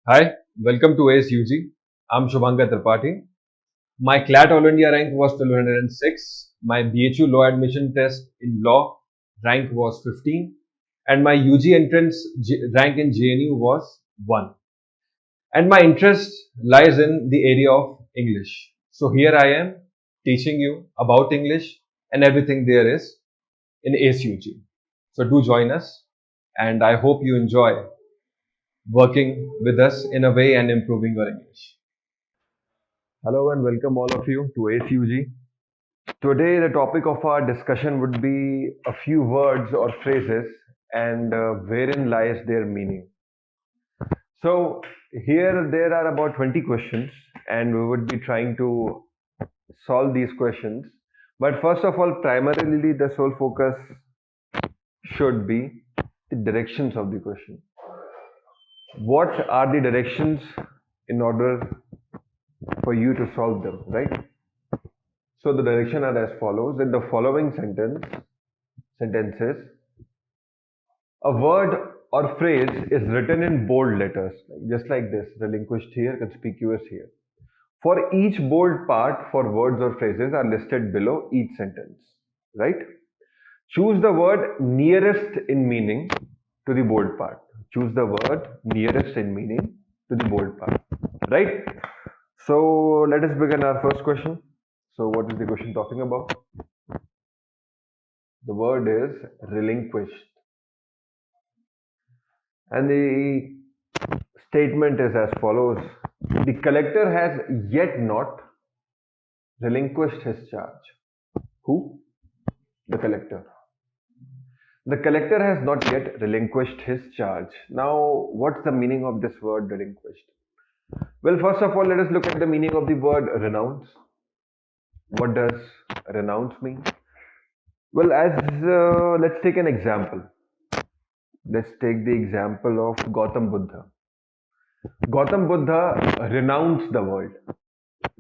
Hi, welcome to ASUG. I'm Shubhankar. My CLAT All India rank was 1206. My BHU law admission test in law rank was 15. And my UG entrance rank in JNU was 1. And my interest lies in the area of English. So here I am teaching you about English and everything there is in ASUG. So do join us and I hope you enjoy working with us in a way and improving your English. Hello and welcome all of you to ACUG. Today, the topic of our discussion would be a few words or phrases and wherein lies their meaning. So, here there are about 20 questions, and we would be trying to solve these questions. But first of all, primarily, the sole focus should be the directions of the question. What are the directions in order for you to solve them, right? So the direction are as follows. In the following sentences, a word or phrase is written in bold letters, just like this, relinquished here, conspicuous here. For each bold part for words or phrases are listed below each sentence, right? Choose the word nearest in meaning to the bold part. Choose the word nearest in meaning to the bold part, right? So let us begin our first question. So what is the question talking about? The word is relinquished. And the statement is as follows. The collector has yet not relinquished his charge. Who? The collector. The collector has not yet relinquished his charge. Now, what's the meaning of this word relinquished? Well, first of all, let us look at the meaning of the word renounce. What does renounce mean? Well, let's take an example. Let's take the example of Gautam Buddha. Gautam Buddha renounced the world,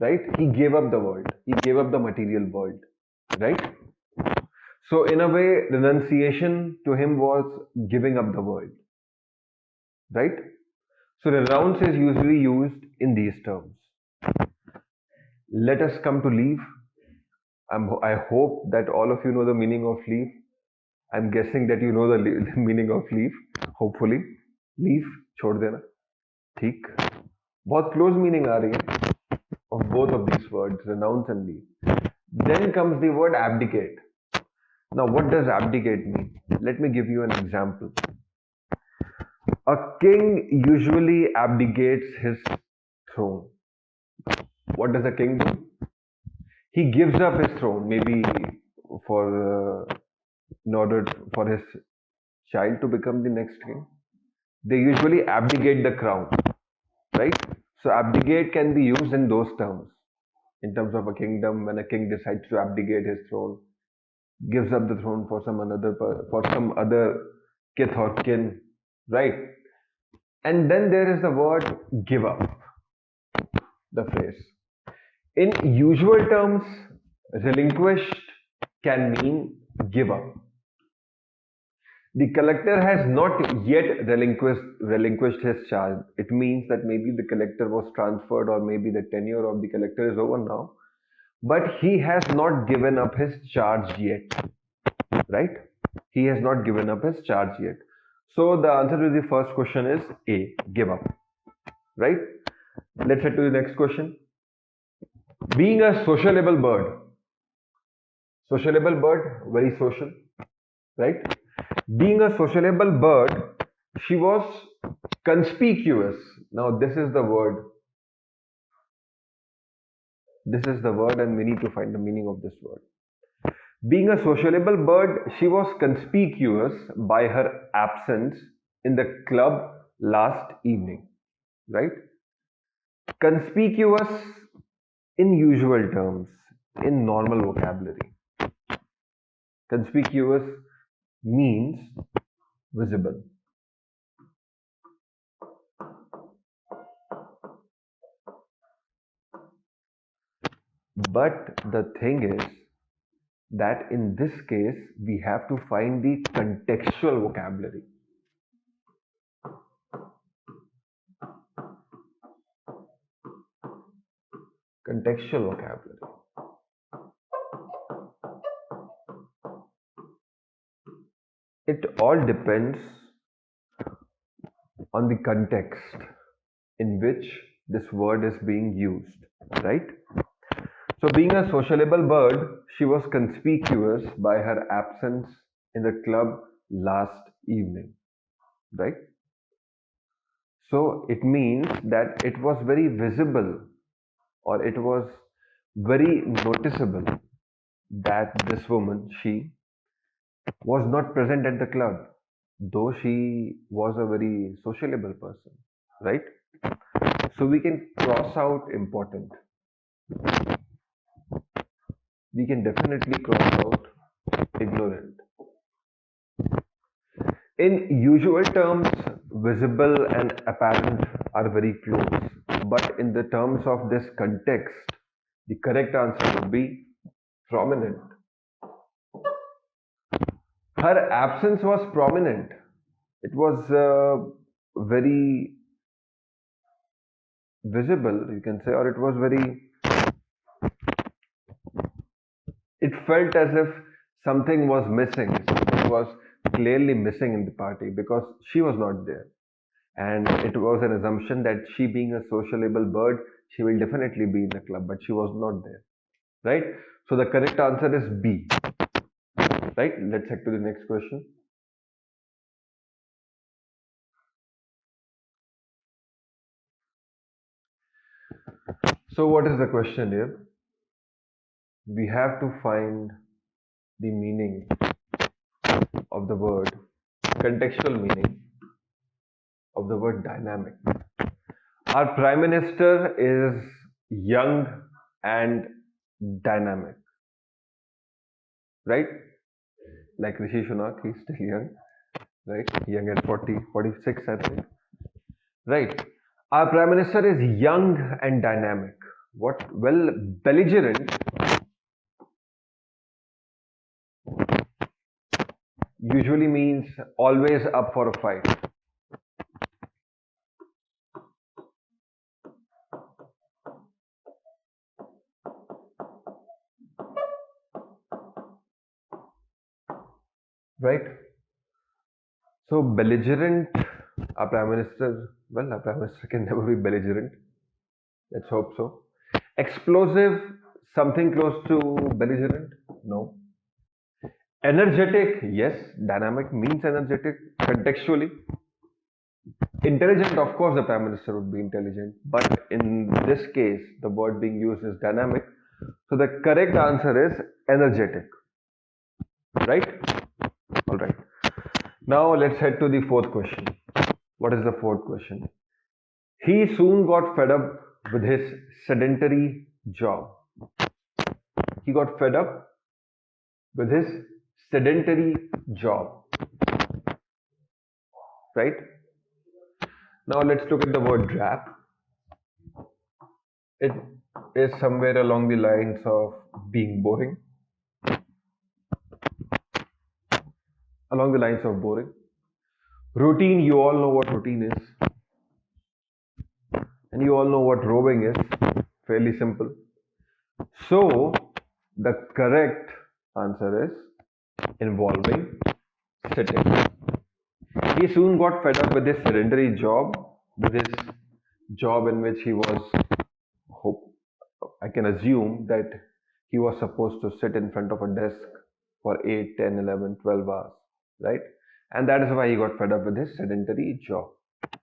right? He gave up the world. He gave up the material world, right? So, in a way, renunciation to him was giving up the world, right? So, renounce is usually used in these terms. Let us come to leave. I hope that all of you know the meaning of leave. I'm guessing that you know the meaning of leave. Hopefully, leave छोड़ देना, ठीक. बहुत close meaning आ रही है of both of these words, renounce and leave. Then comes the word abdicate. Now, what does abdicate mean? Let me give you an example. A king usually abdicates his throne. What does a king do? He gives up his throne, maybe for in order for his child to become the next king. They usually abdicate the crown, right? So abdicate can be used in those terms. In terms of a kingdom, when a king decides to abdicate his throne, gives up the throne for some other kith or kin, right? And then there is the word give up, the phrase. In usual terms, relinquished can mean give up. The collector has not yet relinquished his charge. It means that maybe the collector was transferred or maybe the tenure of the collector is over now. But he has not given up his charge yet, right? He has not given up his charge yet. So the answer to the first question is A, give up, right? Let's head to the next question. Being a sociable bird, very social, right? Being a sociable bird, she was conspicuous. Now, this is the word. This is the word, and we need to find the meaning of this word. Being a sociable bird, she was conspicuous by her absence in the club last evening, right? Conspicuous in usual terms, in normal vocabulary. Conspicuous means visible. But the thing is that in this case, we have to find the contextual vocabulary. Contextual vocabulary. It all depends on the context in which this word is being used, right? So, being a sociable bird, she was conspicuous by her absence in the club last evening, right? So, it means that it was very visible or it was very noticeable that this woman, she was not present at the club, though she was a very sociable person, right? So, we can cross out important. We can definitely cross out ignorant. In usual terms, visible and apparent are very close, but in the terms of this context, the correct answer would be prominent. Her absence was prominent. It was very visible, you can say, or it was very, it felt as if something was missing. Something was clearly missing in the party because she was not there. And it was an assumption that she, being a sociable bird, she will definitely be in the club, but she was not there, right? So the correct answer is B, right? Let's head to the next question. So what is the question here? We have to find the meaning of the word, contextual meaning of the word dynamic. Our prime minister is young and dynamic, right? Like Rishi Sunak, he's still young, right? Young at 40, 46, I think. Right. Our prime minister is young and dynamic. What? Well, belligerent usually means always up for a fight. Right? So, belligerent, our prime minister, well, our prime minister can never be belligerent. Let's hope so. Explosive, something close to belligerent? No. Energetic, yes. Dynamic means energetic contextually. Intelligent, of course, the prime minister would be intelligent, but in this case, the word being used is dynamic. So the correct answer is energetic, right? All right. Now let's head to the fourth question. What is the fourth question? He soon got fed up with his sedentary job. He got fed up with his sedentary job, right? Now let's look at the word drab. It is somewhere along the lines of being boring. Along the lines of boring. Routine, you all know what routine is. And you all know what roving is. Fairly simple. So, the correct answer is involving sitting. He soon got fed up with his sedentary job, with his job in which he was, I can assume that he was supposed to sit in front of a desk for 8, 10, 11, 12 hours, right? And that is why he got fed up with his sedentary job,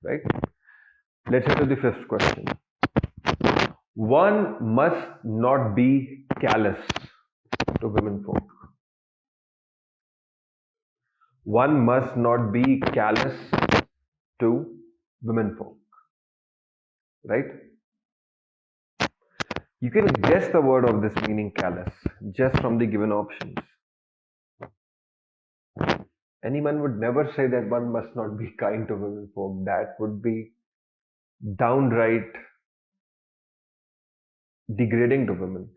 right? Let's head to the fifth question. One must not be callous to women folk. One must not be callous to women folk, right? You can guess the word of this meaning callous just from the given options. Anyone would never say that one must not be kind to women folk. That would be downright degrading to women.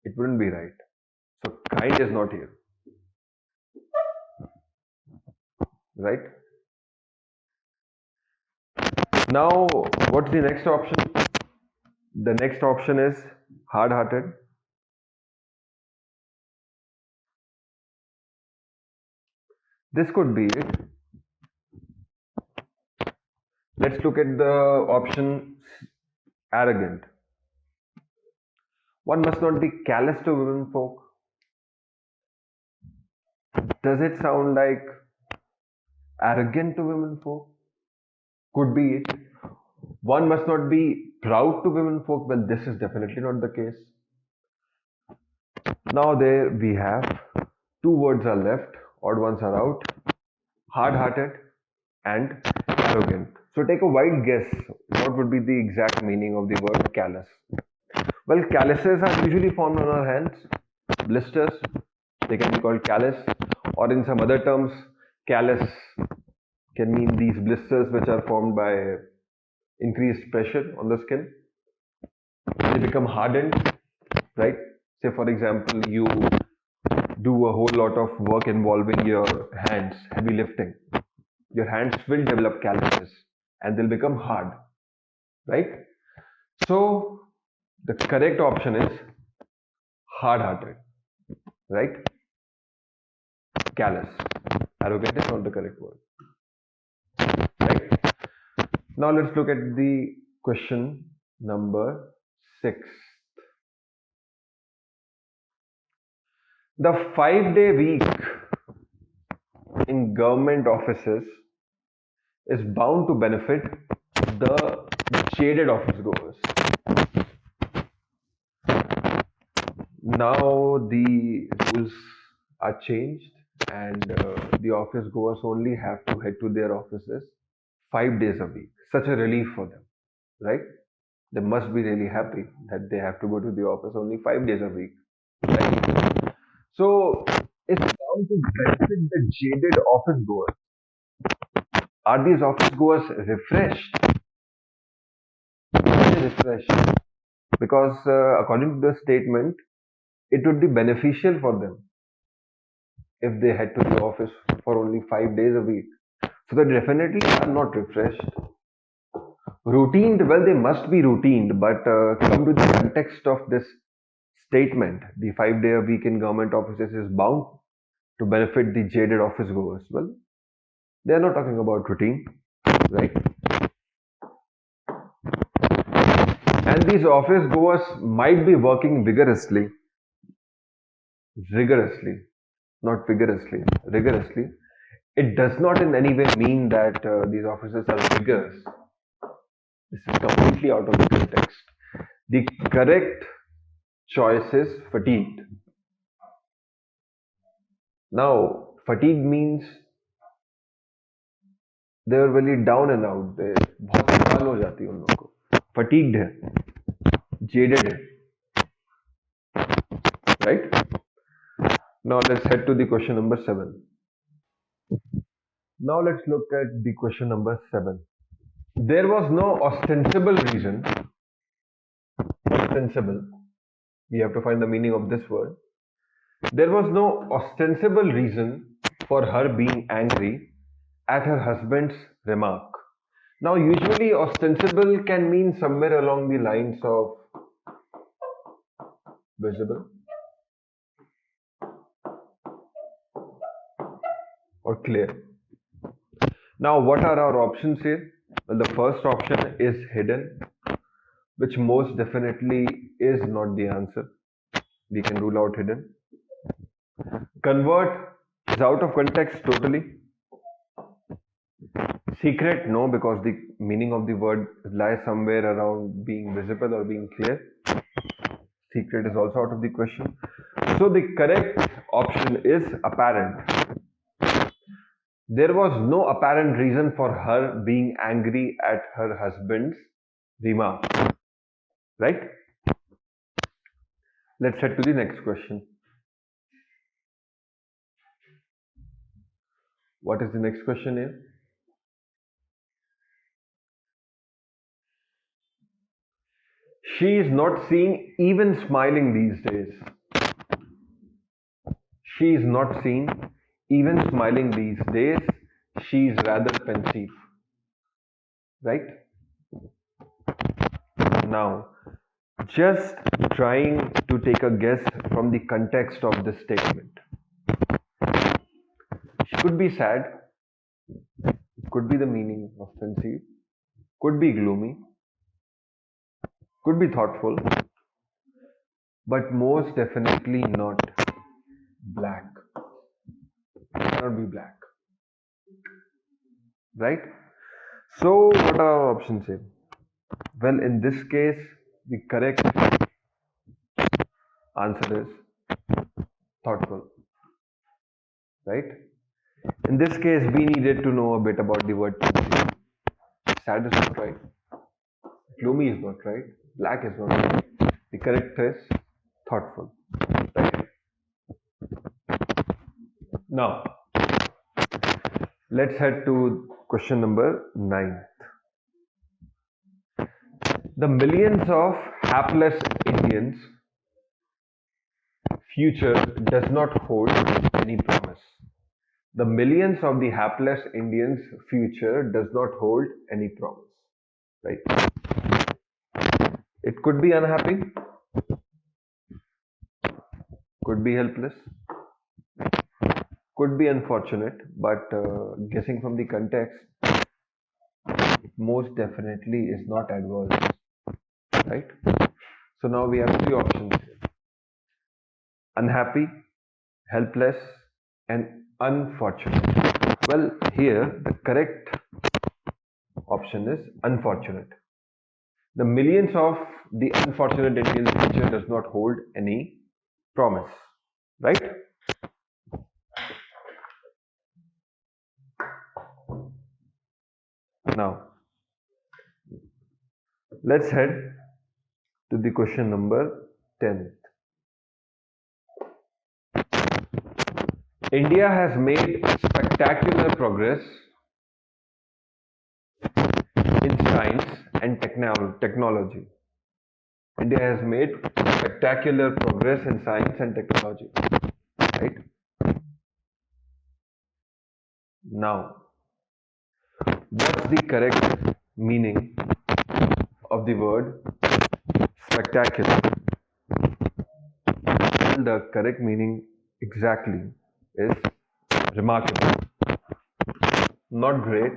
It wouldn't be right. So kind is not here. Right? Now, what's the next option? The next option is Hard-hearted? This could be it. Let's look at the option arrogant. One must not be callous to women folk. Does it sound like arrogant to women folk? Could be it. One must not be proud to women folk. Well, this is definitely not the case. Now there we have two words are left, odd ones are out. Hard-hearted and arrogant. So take a wild guess. What would be the exact meaning of the word callous? Well, calluses are usually formed on our hands. Blisters, they can be called callus, or in some other terms, callus can mean these blisters which are formed by increased pressure on the skin. They become hardened, right? Say for example, you do a whole lot of work involving your hands, heavy lifting. Your hands will develop calluses and they'll become hard, right? So the correct option is hard-hearted, right? Callous. Arrogant is not the correct word, right? Now let's look at the question number 6. The 5-day week in government offices is bound to benefit the jaded office goers. Now the rules are changed and the office goers only have to head to their offices 5 days a week. Such a relief for them, right? They must be really happy that they have to go to the office only 5 days a week, right? So it's bound to benefit the jaded office goers. Are these office goers refreshed? Why refreshed? Because according to the statement, it would be beneficial for them if they head to the office for only 5 days a week. So they definitely are not refreshed. Routined, well, they must be routined, but come to the context of this statement, the 5-day a week in government offices is bound to benefit the jaded office goers. Well, they are not talking about routine, right? And these office goers might be working rigorously, not vigorously, rigorously. It does not in any way mean that these officers are rigorous. This is completely out of the context. The correct choice is fatigued. Now, fatigue means they were really down and out. They बहुत थकान हो जाती है उन लोगों को. Fatigued है, jaded है, right? Now let's head to the question number 7. Now let's look at the question number 7. There was no ostensible reason. Ostensible. We have to find the meaning of this word. There was no ostensible reason for her being angry at her husband's remark. Now, usually ostensible can mean somewhere along the lines of visible or clear. Now, what are our options here? Well, the first option is hidden, which most definitely is not the answer. We can rule out hidden. Convert is out of context totally. Secret, no, because the meaning of the word lies somewhere around being visible or being clear. Secret is also out of the question. So the correct option is apparent. There was no apparent reason for her being angry at her husband's remark. Right? Let's head to the next question. What is the next question here? She is not seen even smiling these days. She is not seen even smiling these days. She is rather pensive. Right? Now, Just trying to take a guess from the context of this statement. She could be sad, could be the meaning offensive, could be gloomy, could be thoughtful, but most definitely not black. Cannot be black. Right? So, what are our options here? Well, in this case, the correct answer is thoughtful. Right? In this case, we needed to know a bit about the word pensive. Sad is not right. Gloomy is not right. Black is not right. The correct is thoughtful. Right? Now, let's head to question number 9. The millions of hapless Indians' future does not hold any promise. The millions of the hapless Indians' future does not hold any promise. Right? It could be unhappy, could be helpless, could be unfortunate, but guessing from the context, it most definitely is not adverse. Right? So now we have 3 options here: unhappy, helpless, and unfortunate. Well, here the correct option is unfortunate. The millions of the unfortunate Indians' future does not hold any promise. Right? Now, let's head to the question number 10. India has made spectacular progress in science and technology. India has made spectacular progress in science and technology. Right? Now, what's the correct meaning of the word spectacular? The correct meaning exactly is remarkable. Not great,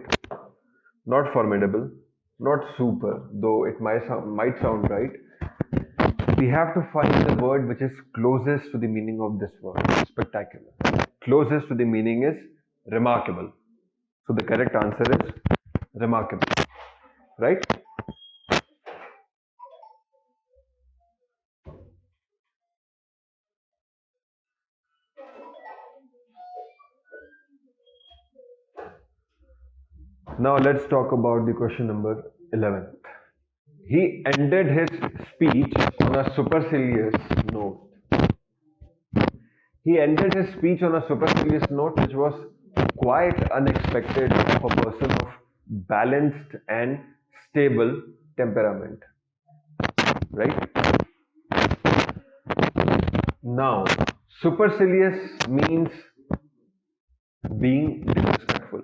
not formidable, not super, though it might sound right. We have to find the word which is closest to the meaning of this word, spectacular. Closest to the meaning is remarkable. So the correct answer is remarkable. Right? Now let's talk about the question number 11. He ended his speech on a supercilious note. He ended his speech on a supercilious note which was quite unexpected of a person of balanced and stable temperament. Right? Now, supercilious means being disrespectful.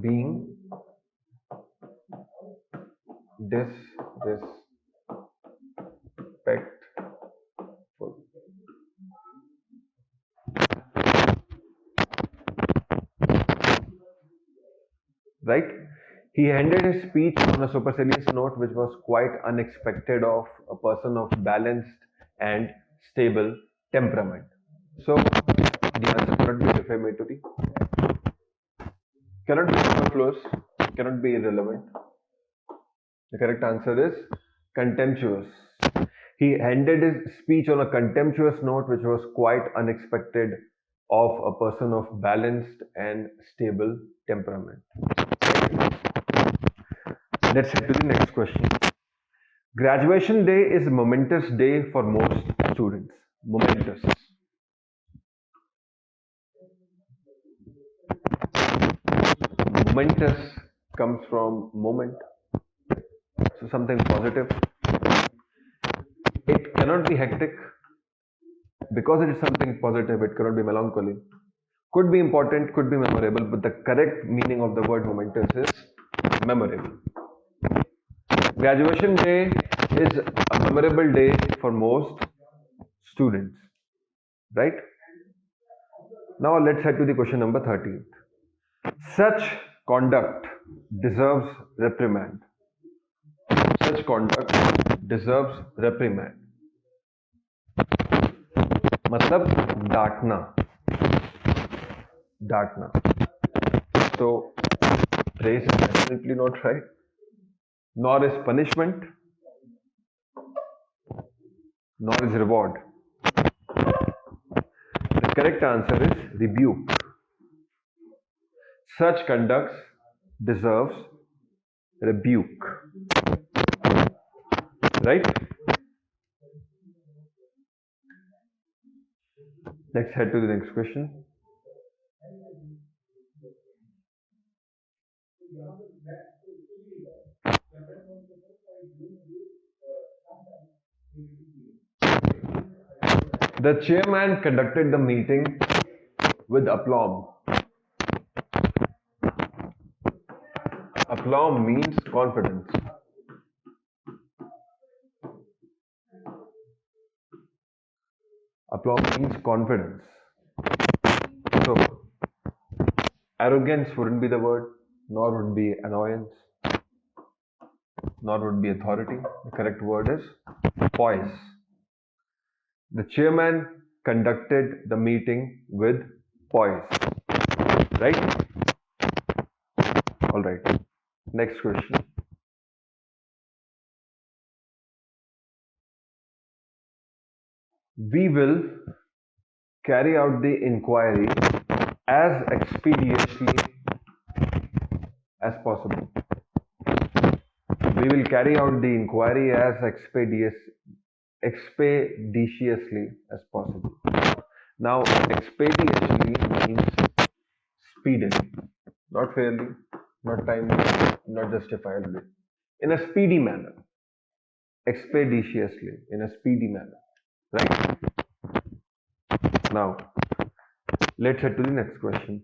Being disrespectful. Right? He ended his speech on a supercilious note which was quite unexpected of a person of balanced and stable temperament. So, the answer cannot be defamatory, cannot be superfluous, cannot be irrelevant. The correct answer is contemptuous. He ended his speech on a contemptuous note which was quite unexpected of a person of balanced and stable temperament. Let's head to the next question. Graduation day is a momentous day for most students. Momentous. Momentous comes from moment. So something positive. It cannot be hectic. Because it is something positive, it cannot be melancholy. Could be important, could be memorable, but the correct meaning of the word momentous is memorable. Graduation day is a memorable day for most students, right? Now let's head to the question number 13. Such conduct deserves reprimand. Such conduct deserves reprimand. मतलब डांटना, डांटना. So praise is definitely not right, nor is punishment, nor is reward. The correct answer is rebuke. Such conduct deserves rebuke. Right? Let's head to the next question. The chairman conducted the meeting with aplomb. Aplomb means confidence. Aplomb means confidence. So, arrogance wouldn't be the word, nor would be annoyance, nor would be authority. The correct word is poise. The chairman conducted the meeting with poise. Right? Alright. Next question. We will carry out the inquiry as expeditiously as possible. We will carry out the inquiry as expeditiously as possible. Now, expeditiously means speedily, not fairly, not timely, not justifiably. In a speedy manner. Expeditiously, in a speedy manner. Right? Now, let's head to the next question.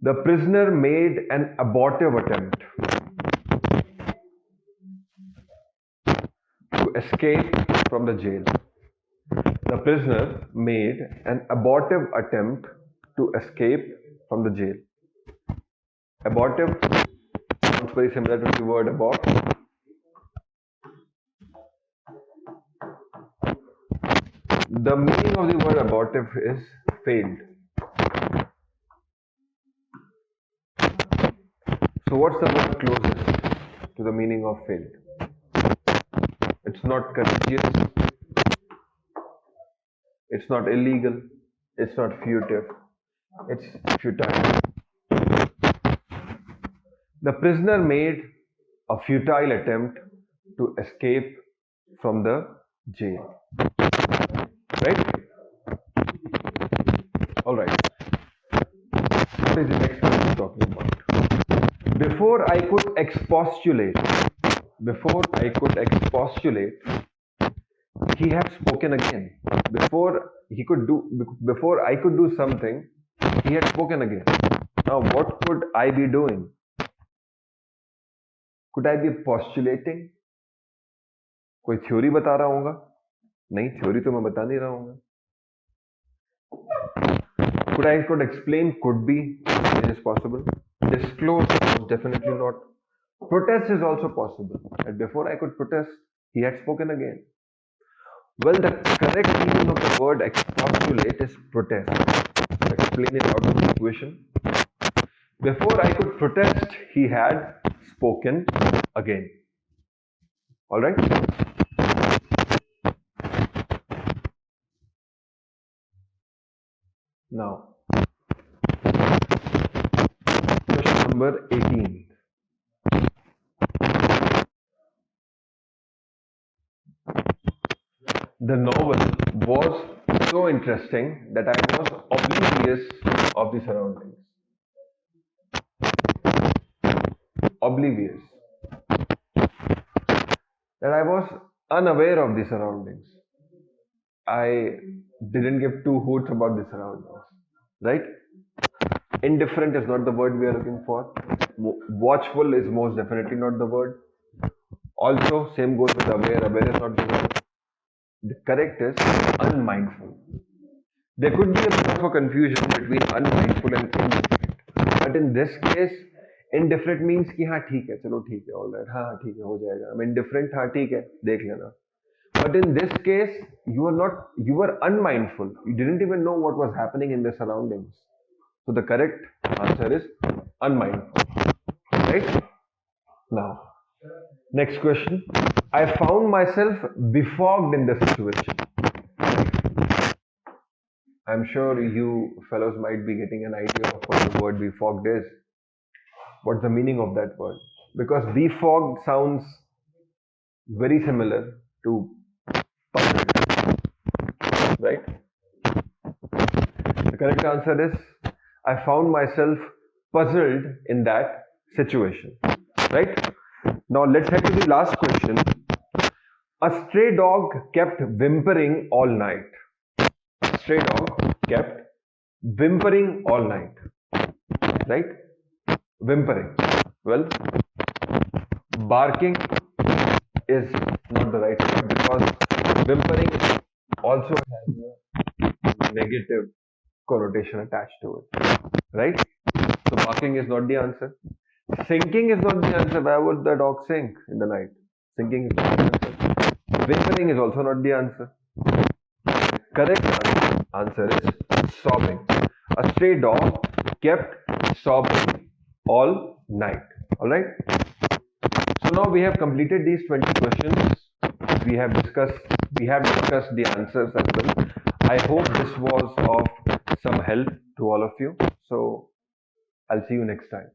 The prisoner made an abortive attempt to escape from the jail. The prisoner made an abortive attempt to escape from the jail. Abortive sounds very similar to the word abort. The meaning of the word abortive is failed. So what's the word closest to the meaning of failed? It's not courageous. It's not illegal. It's not fugitive. It's futile. The prisoner made a futile attempt to escape from the jail. Right? Alright. What is the next one we're talking about? Before I could expostulate, he had spoken again. Before I could do something, he had spoken again. Now, what could I be doing? Could I be postulating? कोई theory बता रहा होगा? नहीं, theory तो मैं बता नहीं रहा हूँ. Could explain? Could be. It is possible. Disclose? Definitely not. Protest is also possible. And before I could protest, he had spoken again. Well, the correct meaning of the word expostulate is protest. Explain it out of the equation. Before I could protest, he had spoken again. Alright? Now, question number 18. The novel was so interesting that I was oblivious of the surroundings. Oblivious. That I was unaware of the surroundings. I didn't give two hoots about the surroundings. right? Indifferent is not the word we are looking for. Watchful is most definitely not the word. Also, same goes with aware. Aware is not the word. The correct is unmindful. There could be a bit of a confusion between unmindful and indifferent. But in this case, indifferent means कि हाँ ठीक है, चलो ठीक है, all right, हाँ ठीक है, हो जाएगा. I'm indifferent, हाँ ठीक है, देख लेना. But in this case, you were unmindful. You didn't even know what was happening in the surroundings. So the correct answer is unmindful. Right? Now, next question. I found myself befogged in the situation. I'm sure you fellows might be getting an idea of what the word befogged is. What's the meaning of that word? Because befogged sounds very similar to puzzled, right? The correct answer is I found myself puzzled in that situation, right? Now let's head to the last question. A stray dog kept whimpering all night. A stray dog kept whimpering all night, right? Whimpering. Well, barking is not the right word because whimpering also has a negative connotation attached to it, right? So barking is not the answer. Sinking is not the answer. Why would the dog sink in the night? Sinking is not the answer. Whimpering is also not the answer. Correct answer is sobbing. A stray dog kept sobbing all night. Alright? So now we have completed these 20 questions. We have discussed the answers as well. I hope this was of some help to all of you. So I'll see you next time.